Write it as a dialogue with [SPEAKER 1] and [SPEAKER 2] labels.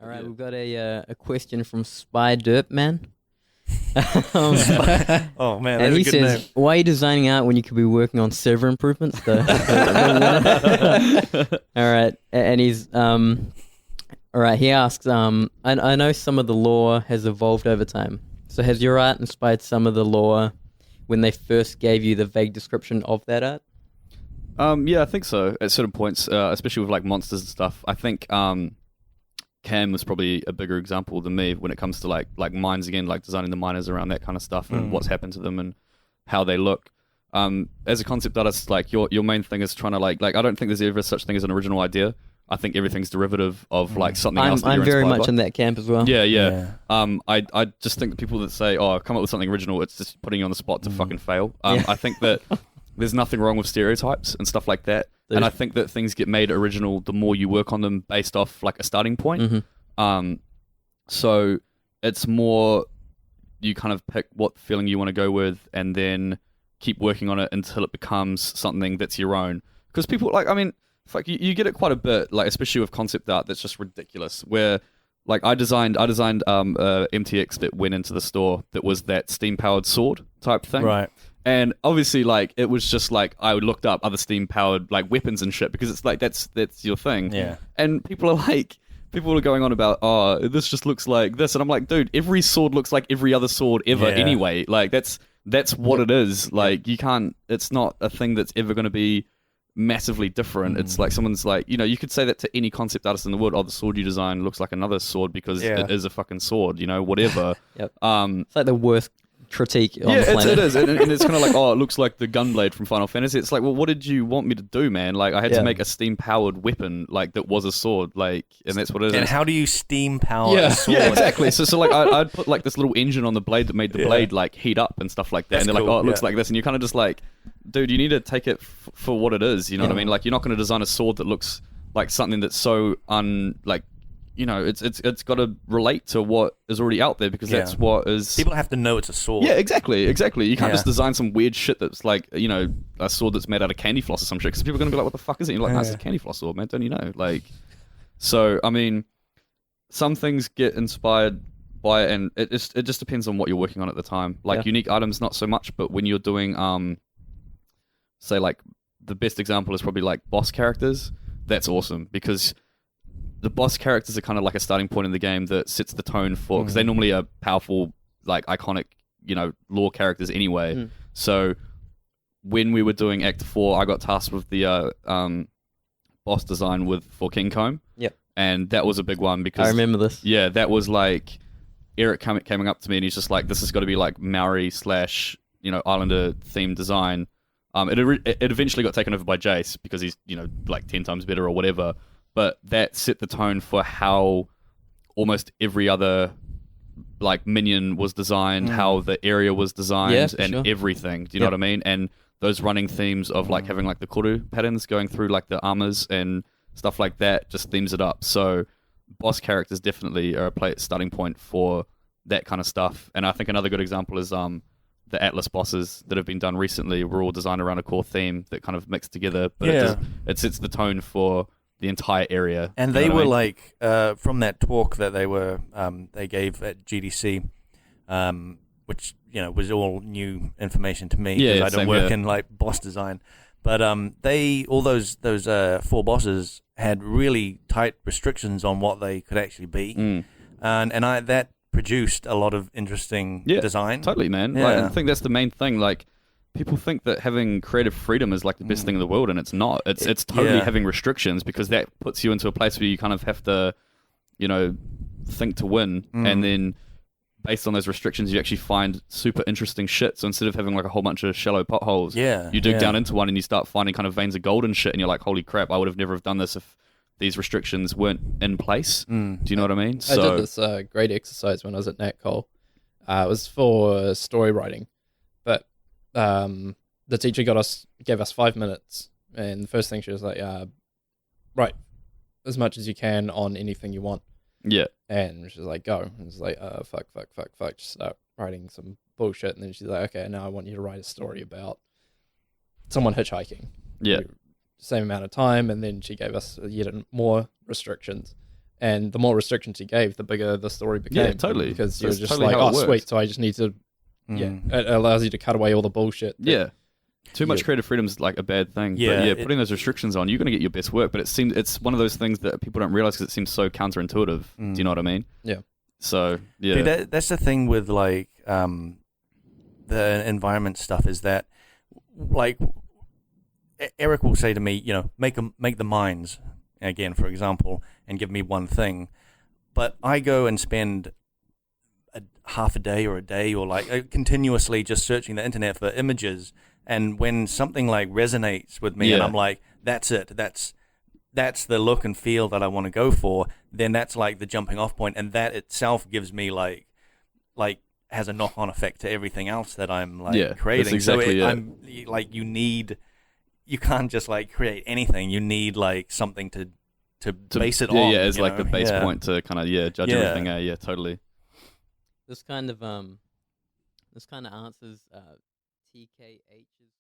[SPEAKER 1] All right,
[SPEAKER 2] Yeah.
[SPEAKER 1] we've got a question from Spy Derp Man.
[SPEAKER 3] Oh man,
[SPEAKER 1] And
[SPEAKER 3] that's
[SPEAKER 1] he
[SPEAKER 3] a good
[SPEAKER 1] says,
[SPEAKER 3] name.
[SPEAKER 1] "Why are you designing art when you could be working on server improvements?" All right, and he's all right. He asks, I know some of the lore has evolved over time. So has your art inspired some of the lore when they first gave you the vague description of that art?
[SPEAKER 2] Yeah, I think so. At certain points, especially with like monsters and stuff, I think Cam was probably a bigger example than me when it comes to like mines again, like designing the miners around that kind of stuff and what's happened to them and how they look. As a concept artist, like your main thing is trying to like I don't think there's ever such thing as an original idea. I think everything's derivative of like something else.
[SPEAKER 1] I'm
[SPEAKER 2] you're
[SPEAKER 1] very
[SPEAKER 2] inspired
[SPEAKER 1] much
[SPEAKER 2] by.
[SPEAKER 1] in that camp as well.
[SPEAKER 2] Yeah. I just think the people that say, "Oh, come up with something original," it's just putting you on the spot to fucking fail.
[SPEAKER 1] Yeah.
[SPEAKER 2] I think that there's nothing wrong with stereotypes and stuff like that. And I think that things get made original the more you work on them based off like a starting point. So it's more you kind of pick what feeling you want to go with and then keep working on it until it becomes something that's your own. Because people like, I mean, fuck, you get it quite a bit, like especially with concept art that's just ridiculous. Where like I designed MTX that went into the store that was that steam powered sword type thing.
[SPEAKER 3] Right.
[SPEAKER 2] And obviously, like it was just like I looked up other steam powered like weapons and shit because it's like that's your thing.
[SPEAKER 3] Yeah.
[SPEAKER 2] And people are going on about, oh, this just looks like this, and I'm like, dude, every sword looks like every other sword ever anyway. Like that's what it is. Like you can't. It's not a thing that's ever going to be massively different. It's like someone's like, you could say that to any concept artist in the world. Oh, the sword you design looks like another sword because it is a fucking sword. Whatever.
[SPEAKER 1] Yep.
[SPEAKER 2] Um,
[SPEAKER 1] It's like the worst critique on the planet.
[SPEAKER 2] it is, and it's kind of like, oh, it looks like the gunblade from Final Fantasy. It's like, well, what did you want me to do, man? Like, I had to make a steam-powered weapon, like that was a sword, like, and that's what it is.
[SPEAKER 3] And how do you steam power a sword?
[SPEAKER 2] Yeah, exactly. So like, I'd put like this little engine on the blade that made the blade like heat up and stuff like that.
[SPEAKER 3] That's
[SPEAKER 2] and they're
[SPEAKER 3] cool,
[SPEAKER 2] like, oh, it looks like this, and you're kind of just like, dude, you need to take it for what it is. You know what I mean? Like, you're not going to design a sword that looks like something that's so it's got to relate to what is already out there because that's what is.
[SPEAKER 3] People have to know it's a sword.
[SPEAKER 2] Yeah, exactly. You can't just design some weird shit that's like, a sword that's made out of candy floss or some shit because people are going to be like, what the fuck is it? And you're like, no, it's a candy floss sword, man. Don't you know? Like, so, I mean, some things get inspired by it and it just depends on what you're working on at the time. Like, unique items, not so much, but when you're doing, say, like, the best example is probably like boss characters. That's awesome because the boss characters are kind of like a starting point in the game that sets the tone for, because they normally are powerful, like iconic, lore characters anyway. So when we were doing Act 4, I got tasked with the boss design for King Comb.
[SPEAKER 1] Yep.
[SPEAKER 2] And that was a big one because...
[SPEAKER 1] I remember this.
[SPEAKER 2] Yeah, that was like... Eric coming up to me and he's just like, this has got to be like Maori / Islander themed design. It eventually got taken over by Jace because he's, like 10 times better or whatever. But that set the tone for how almost every other like minion was designed, how the area was designed, and everything. Do you know what I mean? And those running themes of like having like the koru patterns going through like the armors and stuff like that just themes it up. So boss characters definitely are a starting point for that kind of stuff. And I think another good example is the Atlas bosses that have been done recently were all designed around a core theme that kind of mixed together, but it sets the tone for the entire area.
[SPEAKER 3] And they were like, from that talk that they gave at GDC, which, was all new information to me because I don't work in like boss design. But all those 4 bosses had really tight restrictions on what they could actually be. And that produced a lot of interesting design.
[SPEAKER 2] Totally, man.
[SPEAKER 3] Yeah.
[SPEAKER 2] Like, I think that's the main thing. Like, people think that having creative freedom is like the best thing in the world, and it's not. It's totally having restrictions because that puts you into a place where you kind of have to, think to win, and then based on those restrictions, you actually find super interesting shit. So instead of having like a whole bunch of shallow potholes, you dig down into one and you start finding kind of veins of gold and shit, and you're like, holy crap, I would have never have done this if these restrictions weren't in place. Do you know what I mean?
[SPEAKER 4] I did this great exercise when I was at NatCol. It was for story writing, but the teacher gave us 5 minutes, and the first thing she was like, write as much as you can on anything you want.
[SPEAKER 2] Yeah.
[SPEAKER 4] And she's like, go. And it's like, fuck. Just start writing some bullshit. And then she's like, okay, now I want you to write a story about someone hitchhiking.
[SPEAKER 2] Yeah.
[SPEAKER 4] Same amount of time. And then she gave us yet more restrictions. And the more restrictions you gave, the bigger the story became.
[SPEAKER 2] Yeah, totally.
[SPEAKER 4] Because
[SPEAKER 2] So
[SPEAKER 4] you're
[SPEAKER 2] it's
[SPEAKER 4] just
[SPEAKER 2] totally
[SPEAKER 4] like,
[SPEAKER 2] how it
[SPEAKER 4] oh,
[SPEAKER 2] works.
[SPEAKER 4] sweet. So I just need to. Yeah, it allows you to cut away all the bullshit.
[SPEAKER 2] Yeah. Too much creative freedom is like a bad thing.
[SPEAKER 3] Yeah,
[SPEAKER 2] but putting those restrictions on, you're going to get your best work. But it's one of those things that people don't realize because it seems so counterintuitive. Do you know what I mean?
[SPEAKER 4] Yeah.
[SPEAKER 2] So yeah,
[SPEAKER 3] Dude, that's the thing with like the environment stuff is that like Eric will say to me, make the mines again, for example, and give me one thing, but I go and spend half a day or a day or like continuously just searching the internet for images, and when something like resonates with me and I'm like, that's it, that's the look and feel that I want to go for, then that's like the jumping off point, and that itself gives me like has a knock on effect to everything else that I'm like creating.
[SPEAKER 2] That's exactly
[SPEAKER 3] so I'm like, you can't just like create anything. You need like something to base it on.
[SPEAKER 2] Yeah, as like the base point to kind of judge everything. Yeah, totally.
[SPEAKER 1] This kind of answers TKH's